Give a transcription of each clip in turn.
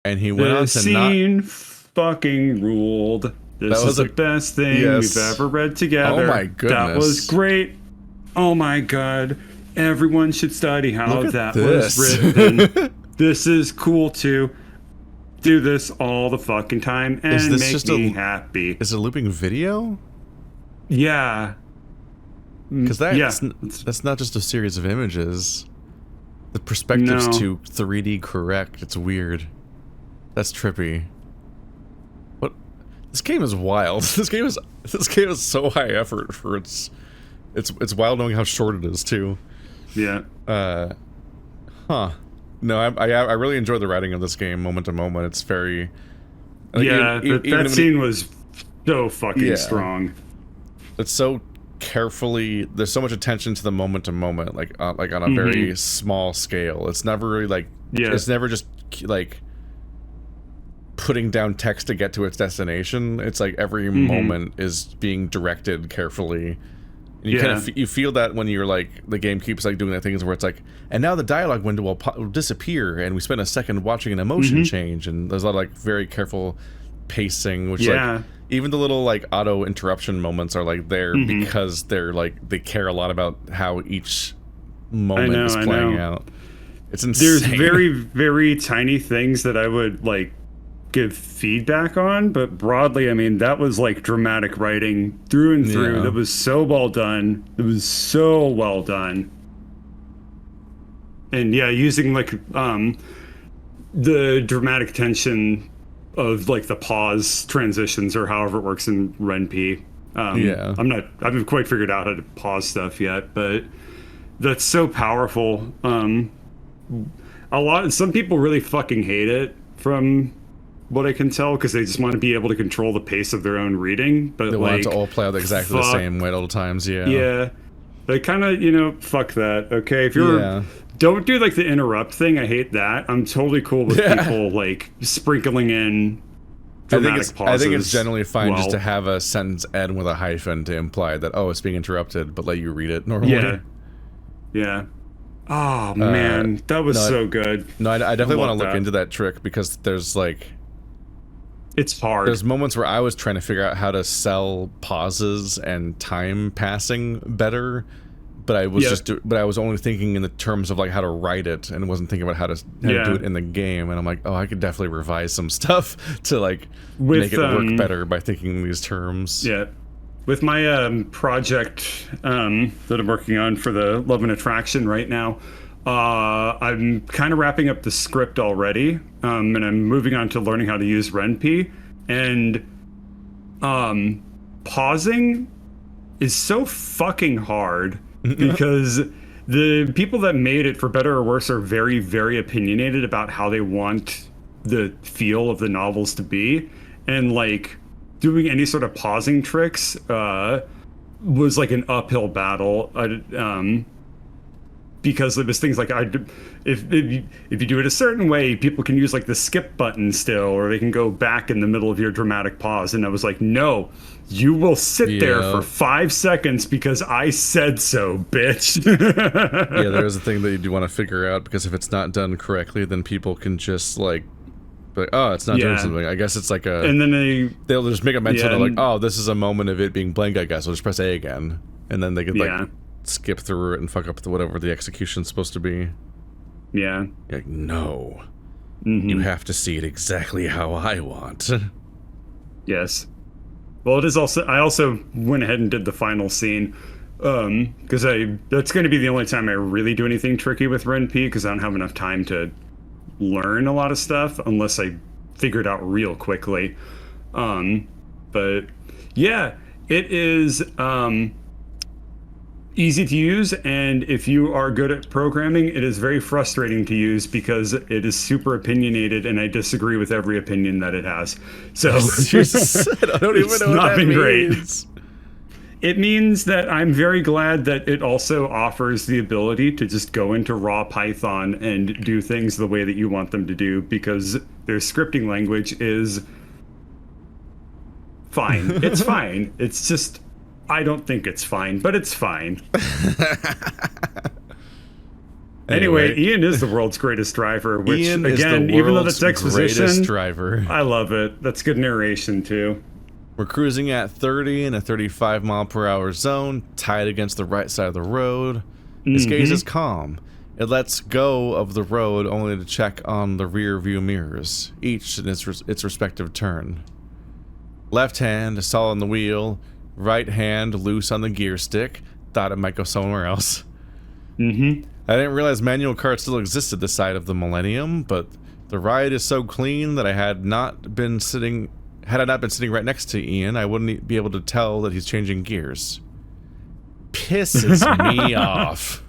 And he went on This to not. scene fucking ruled. This is the best thing we've ever read together. Oh my goodness. That was great. Oh my god. Everyone should study how that was written. This is cool too. Do this all the fucking time and Is this make just me happy. Is it a looping video? Yeah. Because that's not just a series of images. The perspective's too 3D correct. It's weird. That's trippy. What? This game is wild. This game is so high effort for it's wild knowing how short it is too. Yeah. Huh. No, I really enjoy the writing of this game, moment to moment. It's very. Yeah, that scene was so fucking strong. It's so carefully. There's so much attention to the moment to moment, like on a very small scale. It's never really like. Yeah. It's never just like putting down text to get to its destination. It's like every moment is being directed carefully. And you kind of you feel that when you're like the game keeps like doing that things where it's like, and now the dialogue window will disappear, and we spend a second watching an emotion change, and there's a lot of like very careful pacing, which like even the little like auto interruption moments are like there because they're like they care a lot about how each moment is playing out. It's insane. There's very, very tiny things that I would like give feedback on, but broadly, I mean, that was like dramatic writing through and through. Yeah. That was so well done. It was so well done. And yeah, using like the dramatic tension of like the pause transitions or however it works in Ren'Py. I haven't quite figured out how to pause stuff yet, but that's so powerful. Some people really fucking hate it from what I can tell, because they just want to be able to control the pace of their own reading, but they like, want it to all play out exactly the same way at all times. Yeah, they kind of fuck that. Okay, if you're don't do like the interrupt thing. I hate that. I'm totally cool with people like sprinkling in dramatic pauses. I think it's generally fine just to have a sentence end with a hyphen to imply that it's being interrupted, but let you read it normally. Yeah. Oh man, that was so good. No, I definitely want to look into that trick, because there's like. It's hard. There's moments where I was trying to figure out how to sell pauses and time passing better, but I was I was only thinking in the terms of like how to write it, and wasn't thinking about how to do it in the game. And I'm like, I could definitely revise some stuff to like make it work better by thinking in these terms. Yeah. With my project that I'm working on for the Love and Attraction right now, I'm kind of wrapping up the script already, and I'm moving on to learning how to use Ren'Py. And pausing is so fucking hard because the people that made it, for better or worse, are very, very opinionated about how they want the feel of the novels to be. And like doing any sort of pausing tricks was like an uphill battle. Because it was things like if you do it a certain way, people can use like the skip button still, or they can go back in the middle of your dramatic pause. And I was like, no, you will sit there for 5 seconds because I said so, bitch. There is a thing that you do want to figure out, because if it's not done correctly, then people can just like, it's not doing something. I guess it's like and then they'll just make a mental of like, this is a moment of it being blank, I guess. I'll just press A again. And then they could like skip through it and fuck up whatever the execution's supposed to be. Yeah. You're like, no. You have to see it exactly how I want. Yes. Well, it is also, I also went ahead and did the final scene, because that's going to be the only time I really do anything tricky with Ren'Py, because I don't have enough time to learn a lot of stuff unless I figure it out real quickly. But yeah, it is easy to use, and if you are good at programming, it is very frustrating to use because it is super opinionated, and I disagree with every opinion that it has. So I don't even know what that means. Great. It means that I'm very glad that it also offers the ability to just go into raw Python and do things the way that you want them to do, because their scripting language is fine. It's fine. It's just, I don't think it's fine, but it's fine. Anyway, Ian is the world's greatest driver, which, Ian again, is the even though that's exposition, greatest driver. I love it. That's good narration, too. We're cruising at 30 in a 35 mile per hour zone, tied against the right side of the road. His gaze is calm. It lets go of the road only to check on the rear view mirrors, each in its respective turn. Left hand solid on the wheel, right hand loose on the gear stick. Thought it might go somewhere else. I didn't realize manual cars still existed this side of the millennium, but the ride is so clean that had I not been sitting right next to Ian, I wouldn't be able to tell that he's changing gears. Pisses me off.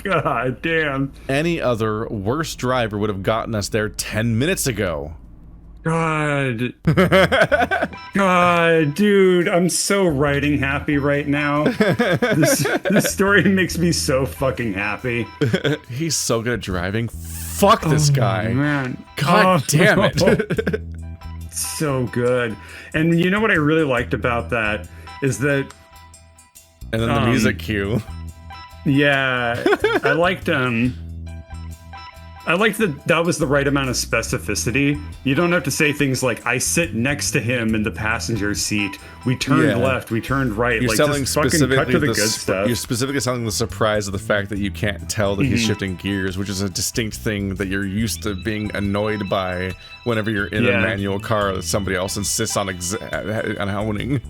God damn. Any other worse driver would have gotten us there 10 minutes ago. God. God, dude, I'm so writing happy right now. This story makes me so fucking happy. He's so good at driving. Fuck this guy. Man. God damn it. So good. And you know what I really liked about that is that... And then the music cue. Yeah, I liked that was the right amount of specificity. You don't have to say things like, I sit next to him in the passenger seat. We turned left, we turned right. You're like, selling just fucking cut to the good stuff. stuff. You're specifically selling the surprise of the fact that you can't tell that he's shifting gears, which is a distinct thing that you're used to being annoyed by whenever you're in a manual car that somebody else insists on owning.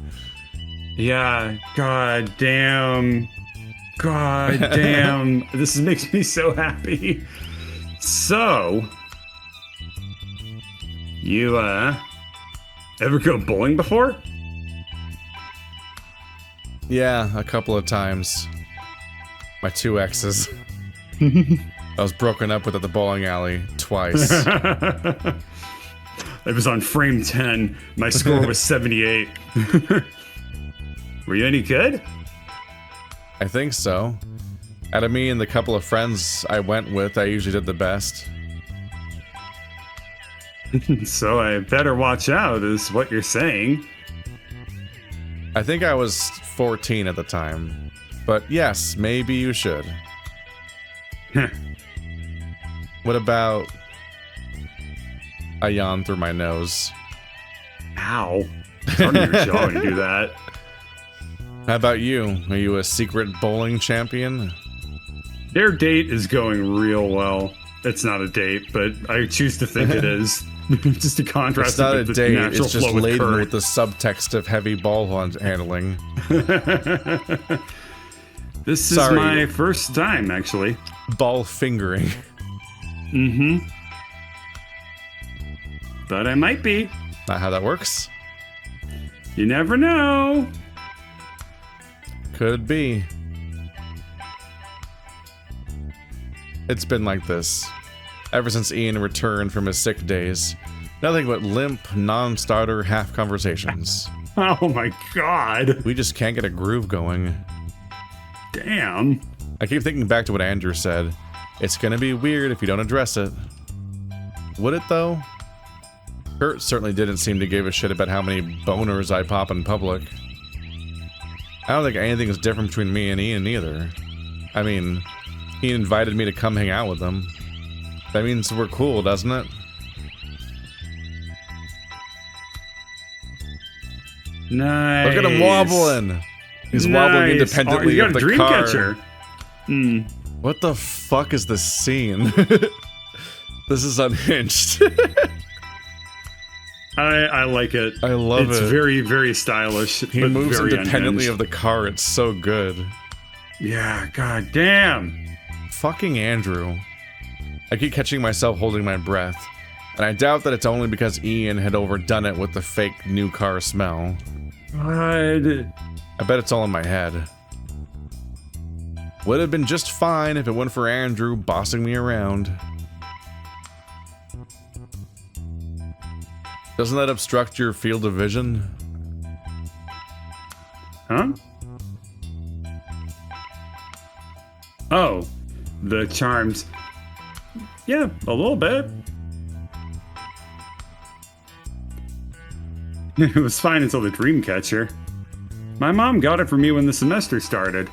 Yeah, god damn. God damn. This makes me so happy. So, you, ever go bowling before? Yeah, a couple of times. My 2 exes. I was broken up with at the bowling alley twice. It was on frame 10. My score was 78. Were you any good? I think so. Out of me and the couple of friends I went with, I usually did the best. So I better watch out, is what you're saying. I think I was 14 at the time. But yes, maybe you should. What about... I yawned through my nose. Ow. It's under your jaw when you do that. How about you? Are you a secret bowling champion? Their date is going real well. It's not a date, but I choose to think it is. Just to contrast it with the natural it's just flow with laden current. with the subtext of heavy ball handling. This is my first time, actually. Ball fingering. But I might be. Not how that works. You never know. Could be. It's been like this ever since Ian returned from his sick days. Nothing but limp, non-starter half conversations. Oh my god. We just can't get a groove going. Damn. I keep thinking back to what Andrew said. It's gonna be weird if you don't address it. Would it though? Kurt certainly didn't seem to give a shit about how many boners I pop in public. I don't think anything is different between me and Ian either. I mean, he invited me to come hang out with him. That means we're cool, doesn't it? Nice. Look at him wobbling! He's wobbling independently of the car. You got a dream catcher. What the fuck is this scene? This is unhinged. I like it. I love it. It's very, very stylish. He moves independently of the car. It's so good. Yeah, god damn. Fucking Andrew. I keep catching myself holding my breath. And I doubt that it's only because Ian had overdone it with the fake new car smell. God. I bet it's all in my head. Would have been just fine if it weren't for Andrew bossing me around. Doesn't that obstruct your field of vision? Huh? Oh, the charms. Yeah, a little bit. It was fine until the dream catcher. My mom got it for me when the semester started.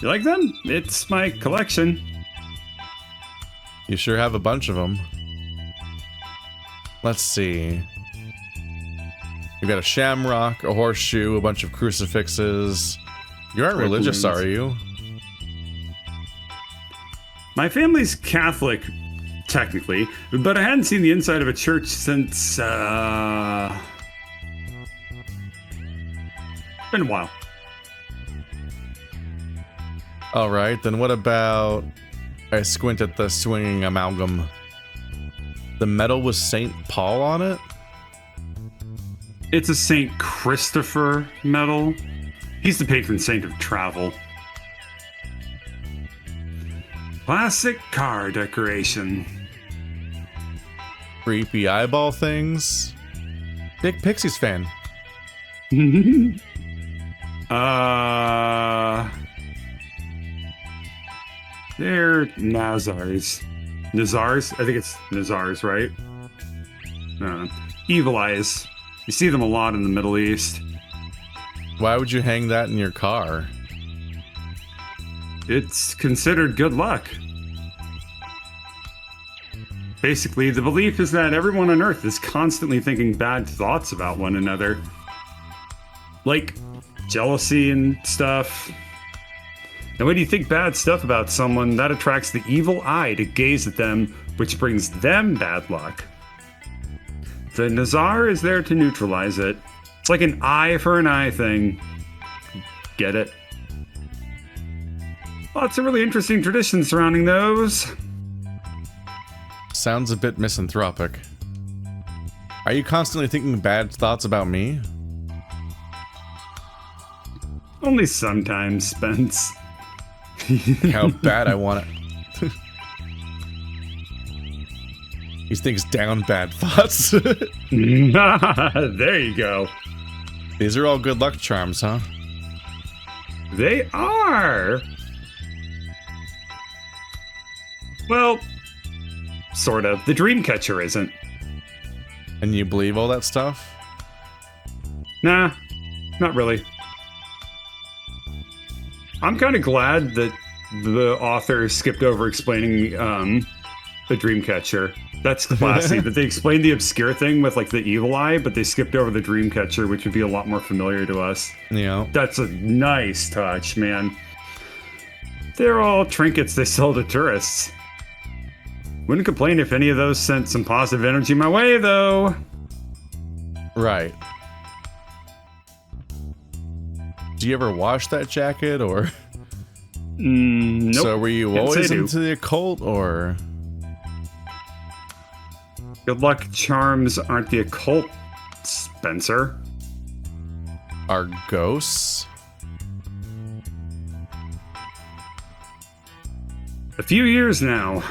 You like them? It's my collection. You sure have a bunch of them. Let's see. You've got a shamrock, a horseshoe, a bunch of crucifixes. You aren't religious, are you? My family's Catholic, technically, but I hadn't seen the inside of a church since, been a while. Alright, then what about... I squint at the swinging amalgam. The medal with St. Paul on it? It's a St. Christopher medal. He's the patron saint of travel. Classic car decoration. Creepy eyeball things. Big Pixies fan. They're Nazars. Nazars? I think it's Nazars, right? Evil eyes. You see them a lot in the Middle East. Why would you hang that in your car? It's considered good luck. Basically, the belief is that everyone on Earth is constantly thinking bad thoughts about one another. Like jealousy and stuff. And when you think bad stuff about someone, that attracts the evil eye to gaze at them, which brings them bad luck. The Nazar is there to neutralize it. It's like an eye for an eye thing. Get it? Lots of really interesting traditions surrounding those. Sounds a bit misanthropic. Are you constantly thinking bad thoughts about me? Only sometimes, Spence. How bad I want it. He thinks down bad thoughts. There you go. These are all good luck charms, huh? They are. Well, sort of. The Dreamcatcher isn't. And you believe all that stuff? Nah, not really. I'm kind of glad that the author skipped over explaining the Dreamcatcher. That's classy. That they explained the obscure thing with like the evil eye, but they skipped over the Dreamcatcher, which would be a lot more familiar to us. Yeah. That's a nice touch, man. They're all trinkets they sell to tourists. Wouldn't complain if any of those sent some positive energy my way, though. Right. Do you ever wash that jacket, or? Nope. So were you always into the occult, or? Good luck charms aren't the occult, Spencer. Are ghosts? A few years now.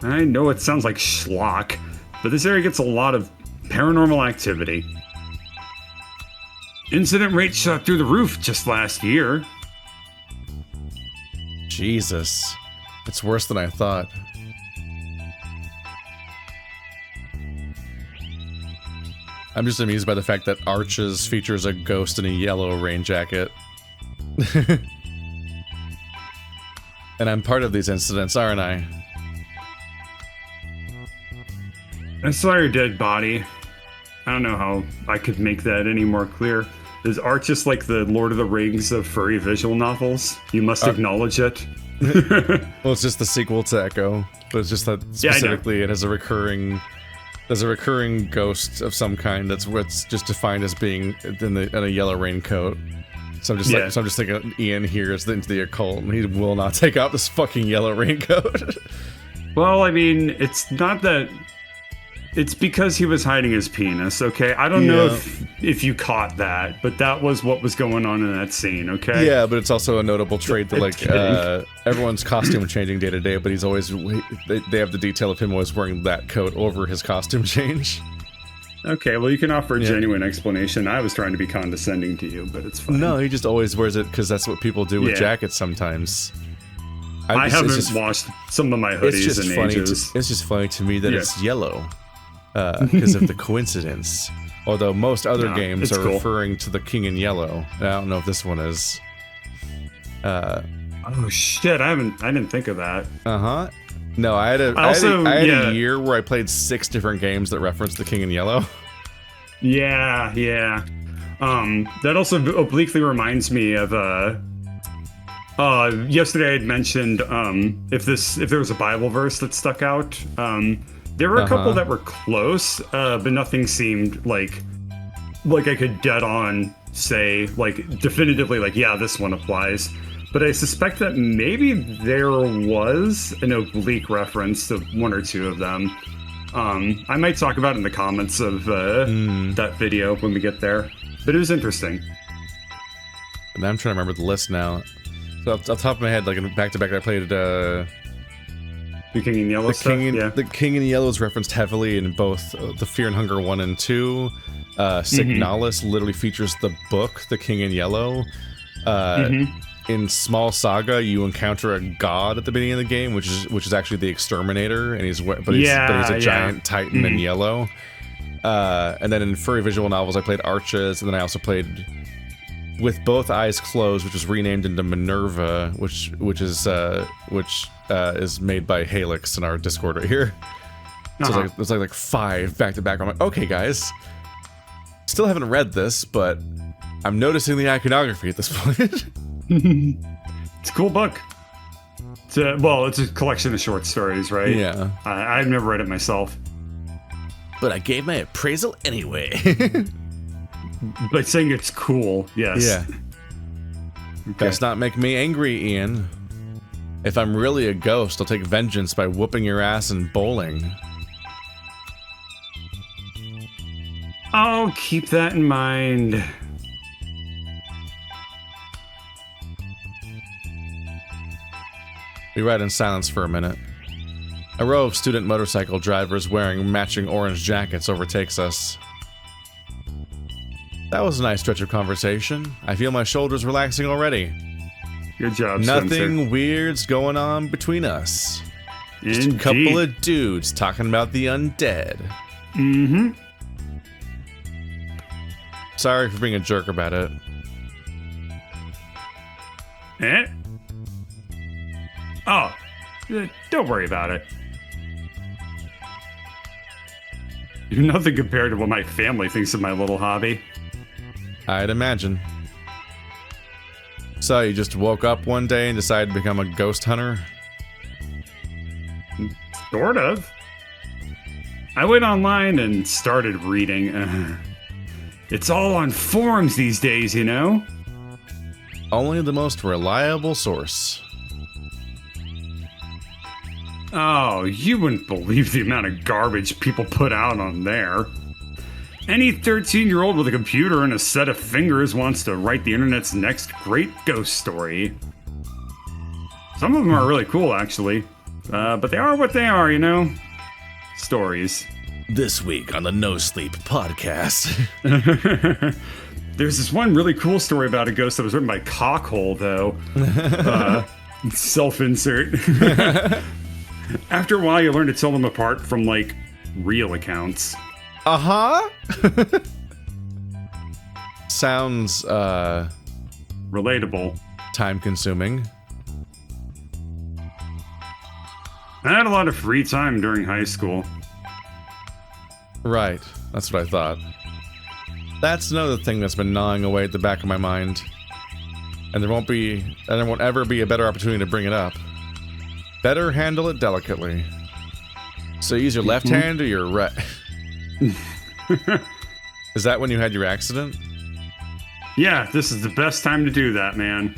I know it sounds like schlock, but this area gets a lot of paranormal activity. Incident rate shot through the roof just last year. Jesus. It's worse than I thought. I'm just amused by the fact that Arches features a ghost in a yellow rain jacket. And I'm part of these incidents, aren't I? I saw your dead body. I don't know how I could make that any more clear. Is Arches like the Lord of the Rings of furry visual novels? You must acknowledge it. Well, it's just the sequel to Echo, but it's just that specifically it has a recurring... There's a recurring ghost of some kind that's what's just defined as being in a yellow raincoat. So I'm just thinking Ian here is into the occult, and he will not take out this fucking yellow raincoat. Well, I mean, it's not that. It's because he was hiding his penis. Okay, I don't know if you caught that, but that was what was going on in that scene. Okay. Yeah, but it's also a notable trait that like everyone's costume changing day to day, but he's always they have the detail of him always wearing that coat over his costume change. Okay, well, you can offer a genuine explanation. I was trying to be condescending to you, but it's fine. No, he just always wears it because that's what people do with jackets sometimes. I haven't washed some of my hoodies in ages. It's just funny to me that it's yellow because of the coincidence. Although most other games are referring to the King in Yellow. I don't know if this one is. Oh shit! I didn't think of that. No, I had a year where I played 6 different games that referenced the King in Yellow. Yeah. That also obliquely reminds me of yesterday I'd mentioned if there was a Bible verse that stuck out. There were a couple that were close, but nothing seemed like I could dead on say like definitively like, yeah, this one applies. But I suspect that maybe there was an oblique reference to 1 or 2 of them. I might talk about it in the comments of that video when we get there. But it was interesting. And I'm trying to remember the list now. So off the top of my head, like in back-to-back, I played the King in Yellow stuff? The King in Yellow is referenced heavily in both the Fear and Hunger 1 and 2. Signalis literally features the book, The King in Yellow. In Small Saga, you encounter a god at the beginning of the game, which is actually the Exterminator, and he's a giant titan in yellow. And then in Furry Visual Novels, I played Arches, and then I also played With Both Eyes Closed, which was renamed into Minerva, which is made by Halix in our Discord right here. So it's like 5 back to back. I'm like, okay, guys, still haven't read this, but I'm noticing the iconography at this point. It's a cool book. It's a collection of short stories, right? Yeah. I've never read it myself. But I gave my appraisal anyway. By saying it's cool, yes. Yeah. Okay. Does not make me angry, Ian. If I'm really a ghost, I'll take vengeance by whooping your ass in bowling. I'll keep that in mind. We ride in silence for a minute. A row of student motorcycle drivers wearing matching orange jackets overtakes us. That was a nice stretch of conversation. I feel my shoulders relaxing already. Good job, Nothing Spencer. weird's going on between us. Just Indeed. a couple of dudes talking about the undead. Sorry for being a jerk about it. Oh, don't worry about it. You're nothing compared to what my family thinks of my little hobby. I'd imagine. So you just woke up one day and decided to become a ghost hunter? Sort of. I went online and started reading. It's all on forums these days, you know? Only the most reliable source. Oh, you wouldn't believe the amount of garbage people put out on there. Any 13-year-old with a computer and a set of fingers wants to write the internet's next great ghost story. Some of them are really cool, actually. But they are what they are, you know? Stories. This week on the No Sleep podcast. There's this one really cool story about a ghost that was written by Cockhole, though. Self-insert. After a while, you learn to tell them apart from, like, real accounts. Sounds, relatable. Time-consuming. I had a lot of free time during high school. Right. That's what I thought. That's another thing that's been gnawing away at the back of my mind. And there won't ever be a better opportunity to bring it up. Better handle it delicately. So use your left hand or your right? Is that when you had your accident? Yeah, this is the best time to do that, man.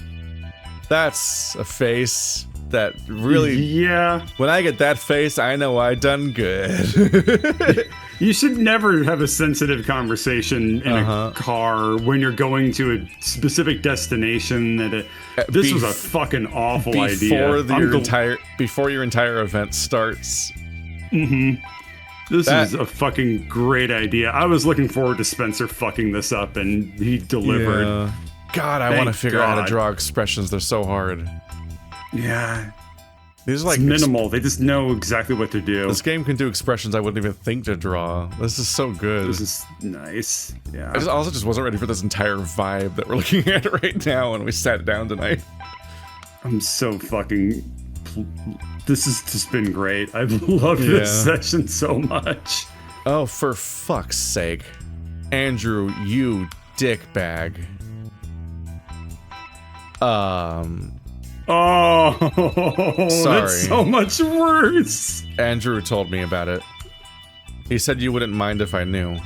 That's a face that really... Yeah. When I get that face, I know I done good. You should never have a sensitive conversation in a car when you're going to a specific destination. This was a fucking awful idea. Before your entire event starts. This is a fucking great idea. I was looking forward to Spencer fucking this up, and he delivered. Yeah. God, I want to figure out how to draw expressions. They're so hard. Yeah. These are like it's minimal. They just know exactly what to do. This game can do expressions I wouldn't even think to draw. This is so good. This is nice. Yeah. I also just wasn't ready for this entire vibe that we're looking at right now when we sat down tonight. I'm so fucking... This has just been great. I've loved this session so much. Oh, for fuck's sake. Andrew, you dickbag. Oh, sorry. That's so much worse. Andrew told me about it. He said you wouldn't mind if I knew.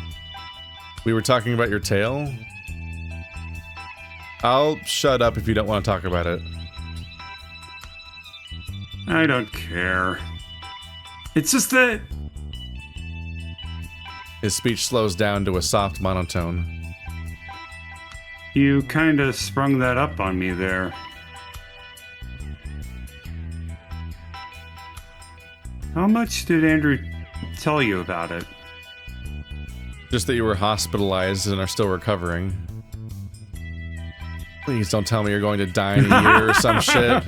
We were talking about your tail? I'll shut up if you don't want to talk about it. I don't care. It's just that... His speech slows down to a soft monotone. You kinda sprung that up on me there. How much did Andrew tell you about it? Just that you were hospitalized and are still recovering. Please don't tell me you're going to die in a year or some shit.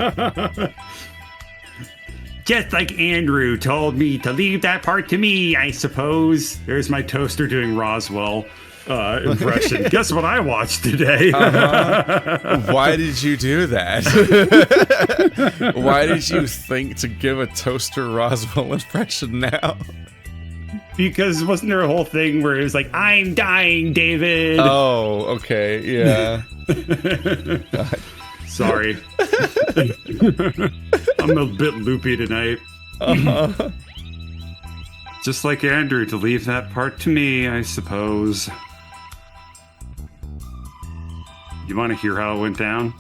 Just like Andrew told me to leave that part to me, I suppose. There's my toaster doing Roswell impression. Guess what I watched today? Why did you do that? Why did you think to give a toaster Roswell impression now? Because wasn't there a whole thing where it was like, I'm dying, David? Oh, okay, yeah. Sorry. I'm a bit loopy tonight. Just like Andrew, to leave that part to me, I suppose. You want to hear how it went down?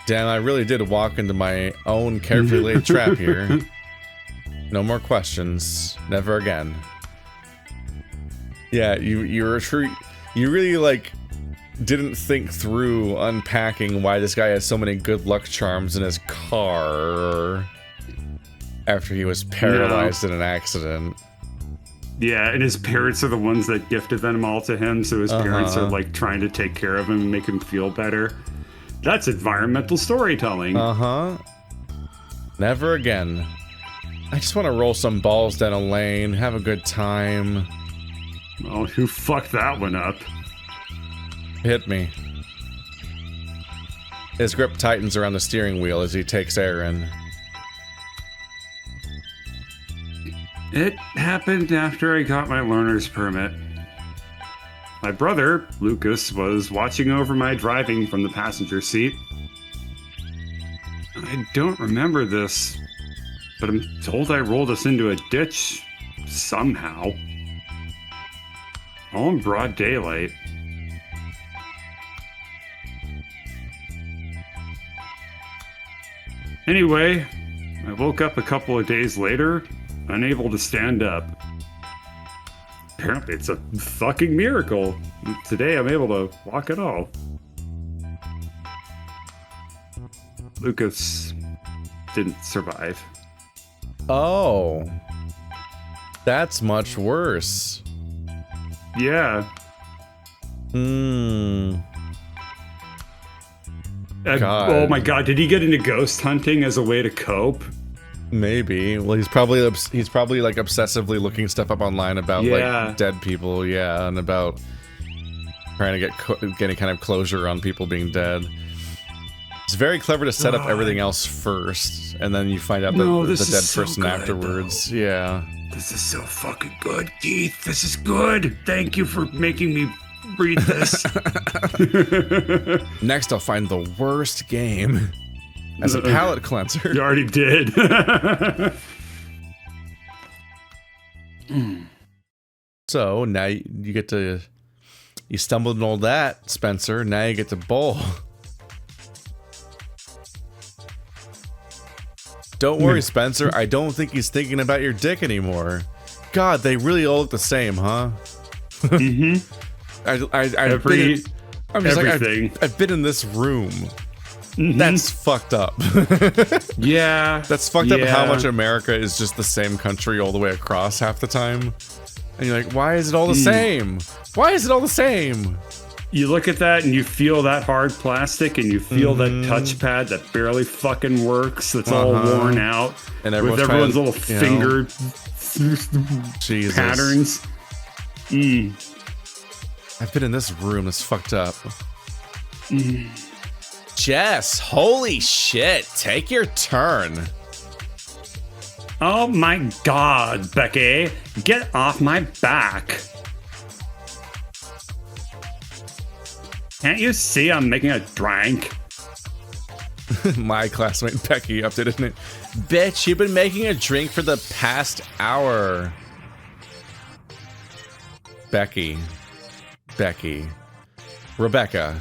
Damn, I really did walk into my own carefully laid trap here. No more questions. Never again. Yeah, you really, like, didn't think through unpacking why this guy has so many good luck charms in his car after he was paralyzed in an accident. Yeah, and his parents are the ones that gifted them all to him, so his parents are, like, trying to take care of him and make him feel better. That's environmental storytelling. Never again. I just want to roll some balls down a lane, have a good time. Well, who fucked that one up? Hit me. His grip tightens around the steering wheel as he takes air in. It happened after I got my learner's permit. My brother, Lucas, was watching over my driving from the passenger seat. I don't remember this, but I'm told I rolled us into a ditch somehow. All in broad daylight. Anyway, I woke up a couple of days later, unable to stand up. Apparently it's a fucking miracle. Today I'm able to walk at all. Lucas didn't survive. Oh. That's much worse. Yeah. God. Oh my god, did he get into ghost hunting as a way to cope? Maybe. Well, he's probably like obsessively looking stuff up online about like dead people, and about trying to get any kind of closure on people being dead. It's very clever to set up everything else first, and then you find out the dead person afterwards. Though. Yeah. This is so fucking good, Keith. This is good. Thank you for making me read this. Next, I'll find the worst game as a palate cleanser. You already did. So now you get to, you stumbled in all that, Spencer. Now you get to bowl. Don't worry, Spencer. I don't think he's thinking about your dick anymore. God, they really all look the same, huh? Mm-hmm. I've been in this room. Mm-hmm. That's fucked up. Yeah. That's fucked up how much America is just the same country all the way across half the time. And you're like, why is it all the same? Why is it all the same? You look at that and you feel that hard plastic and you feel that touchpad that barely fucking works, that's all worn out. And with everyone's little finger patterns. I've been in this room that's fucked up. Jess, holy shit. Take your turn. Oh my god, Becky. Get off my back. Can't you see I'm making a drink? My classmate Becky updated it. Bitch, you've been making a drink for the past hour. Becky. Rebecca.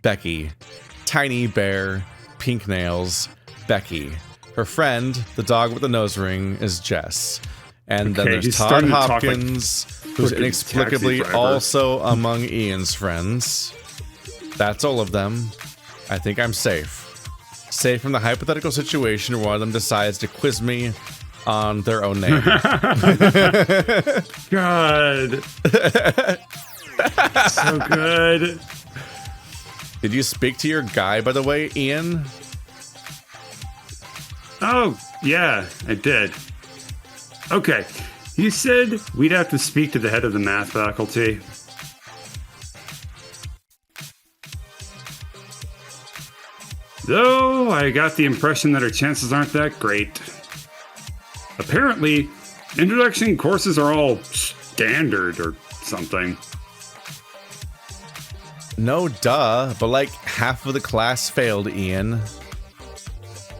Becky. Tiny bear. Pink nails. Becky. Her friend, the dog with the nose ring, is Jess. And then there's Todd Hopkins, who's inexplicably also among Ian's friends. That's all of them. I think I'm safe. Safe from the hypothetical situation where one of them decides to quiz me on their own name. God. So good. Did you speak to your guy, by the way, Ian? Oh, yeah, I did. Okay, you said we'd have to speak to the head of the math faculty. Though I got the impression that our chances aren't that great. Apparently, introduction courses are all standard or something. No, duh, but like half of the class failed, Ian.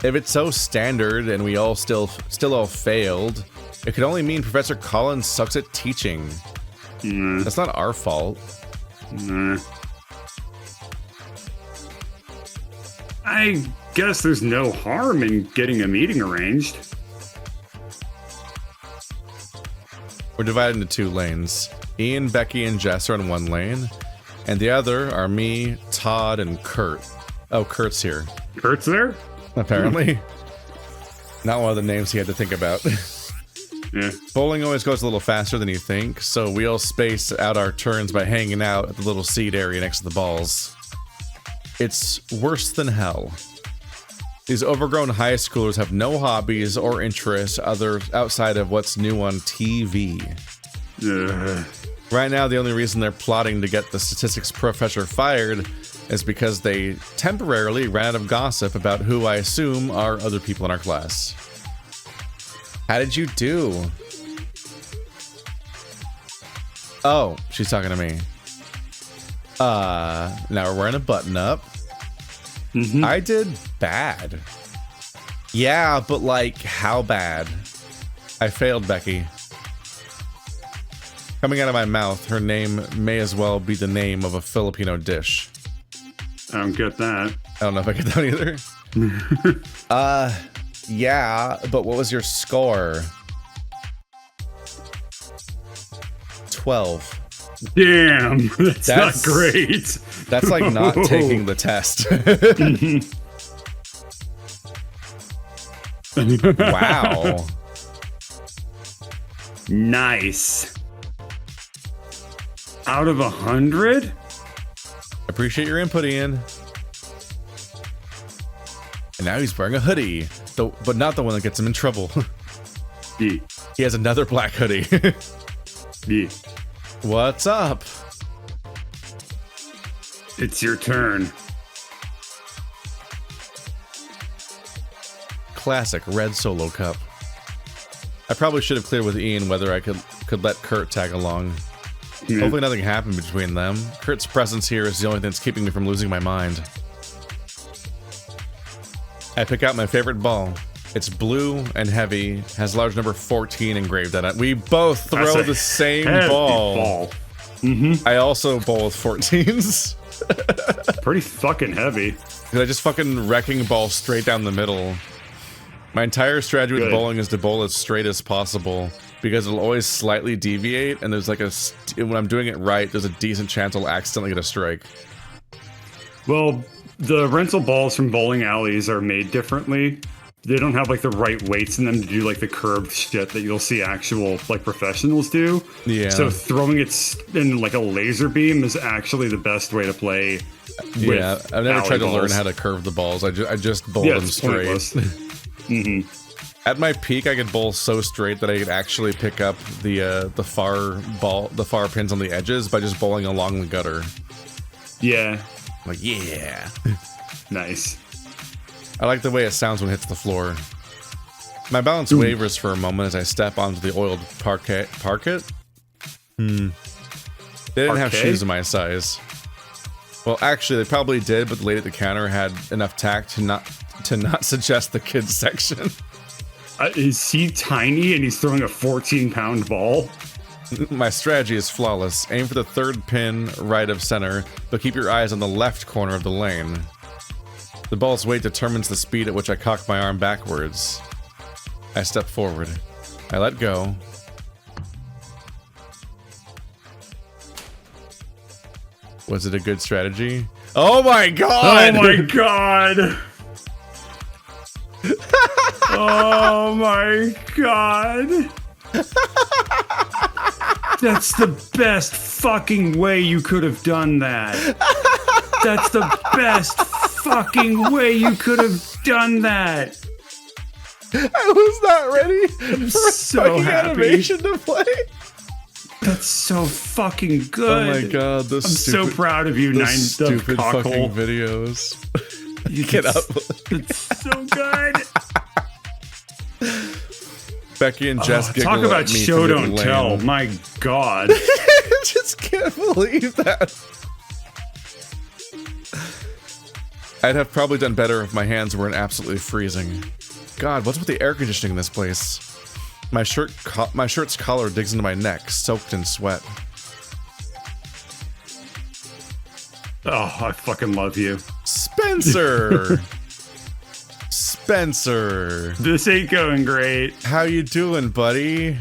If it's so standard and we all still all failed, it could only mean Professor Collins sucks at teaching. That's not our fault. I guess there's no harm in getting a meeting arranged. We're divided into 2 lanes. Ian, Becky, and Jess are in one lane, and the other are me, Todd, and Kurt. Oh, Kurt's here. Kurt's there? Apparently. Not one of the names he had to think about. Yeah. Bowling always goes a little faster than you think, so we all space out our turns by hanging out at the little seat area next to the balls. It's worse than hell. These overgrown high schoolers have no hobbies or interests outside of what's new on TV. Right now, the only reason they're plotting to get the statistics professor fired is because they temporarily ran out of gossip about who I assume are other people in our class. How did you do? Oh, she's talking to me. Now we're wearing a button up. I did bad. Yeah, but like, how bad? I failed, Becky. Coming out of my mouth, her name may as well be the name of a Filipino dish. I don't get that. I don't know if I get that either. Yeah, but what was your score? 12. Damn, that's not great. That's like not taking the test. Wow. Nice. Out of 100? Appreciate your input, Ian. And now he's wearing a hoodie, but not the one that gets him in trouble. Yeah. He has another black hoodie. Yeah. What's up? It's your turn. Classic red solo cup. I probably should have cleared with Ian whether I could let Kurt tag along. Yeah. Hopefully nothing happened between them. Kurt's presence here is the only thing that's keeping me from losing my mind. I pick out my favorite ball. It's blue and heavy, has large number 14 engraved on it. We both throw the same ball. I also bowl with 14s. Pretty fucking heavy. I just fucking wrecking ball straight down the middle. My entire strategy with bowling is to bowl as straight as possible, because it'll always slightly deviate, and there's like when I'm doing it right, there's a decent chance I'll accidentally get a strike. Well, the rental balls from bowling alleys are made differently. They don't have like the right weights in them to do like the curved shit that you'll see actual like professionals do. Yeah. So throwing it in like a laser beam is actually the best way to play. Yeah, I've never tried to learn how to curve the balls. I just bowl them straight. At my peak, I could bowl so straight that I could actually pick up the far pins on the edges by just bowling along the gutter. Yeah. Like, yeah. Nice. I like the way it sounds when it hits the floor. My balance wavers for a moment as I step onto the oiled parquet. Parquet? They didn't have shoes in my size. Well, actually, they probably did, but the lady at the counter had enough tact to not suggest the kids section. Is he tiny and he's throwing a 14-pound ball? My strategy is flawless. Aim for the third pin right of center, but keep your eyes on the left corner of the lane. The ball's weight determines the speed at which I cock my arm backwards. I step forward. I let go. Was it a good strategy? Oh my god! Oh my god! Oh my god! That's the best fucking way you could have done that. That's the best fucking way you could have done that. I was not ready for so fucking happy. animation to play. That's so fucking good. Oh my god, I'm so proud of you, stupid fucking videos. Get up. It's so good. Becky and Jess giggle talk about at me show for don't lame. tell. My god. I just can't believe that. I'd have probably done better if my hands weren't absolutely freezing. God, what's with the air conditioning in this place? My shirt's collar digs into my neck, soaked in sweat. Oh, I fucking love you. Spencer! Spencer! This ain't going great. How you doing, buddy?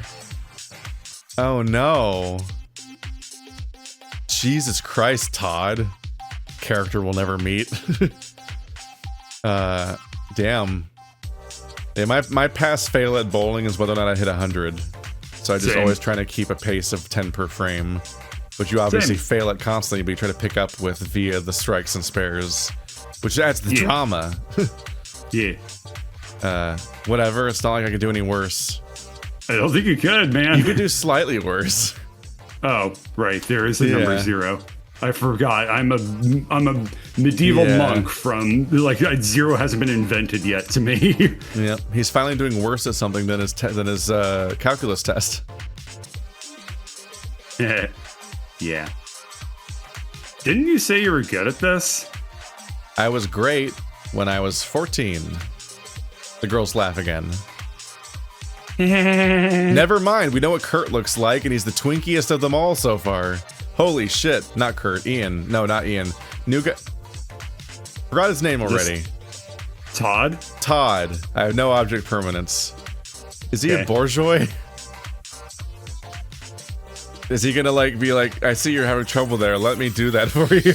Oh no. Jesus Christ, Todd. Character we'll never meet. Damn. Yeah, my pass fail at bowling is whether or not I hit 100. So I just always trying to keep a pace of 10 per frame. But you obviously fail at constantly, but you try to pick up with via the strikes and spares. Which adds the drama. Whatever, it's not like I could do any worse. I don't think you could, man. You could do slightly worse. Oh, right, there is a number 0. I forgot. I'm a medieval monk from like 0 hasn't been invented yet to me. Yeah, he's finally doing worse at something than his calculus test. Yeah. Didn't you say you were good at this? I was great when I was 14. The girls laugh again. Never mind, we know what Kurt looks like, and he's the twinkiest of them all so far. Holy shit, not Kurt, Ian. No, not Ian. New guy. Forgot his name already. Todd? Todd. I have no object permanence. Is he a bourgeois? Is he gonna like be like, I see you're having trouble there, let me do that for you?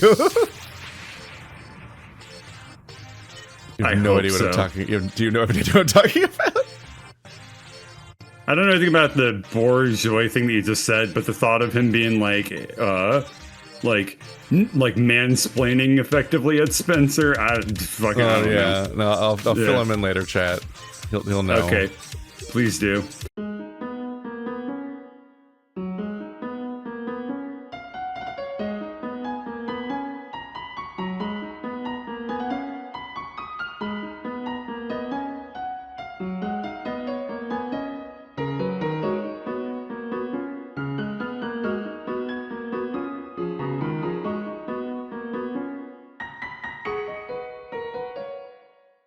You have no idea what I'm talking. Do you know what I'm talking about? I don't know anything about the bourgeois thing that you just said, but the thought of him being like mansplaining effectively at Spencer, I fucking I don't know. No, I'll fill him in later, chat. He'll know. Okay, please do.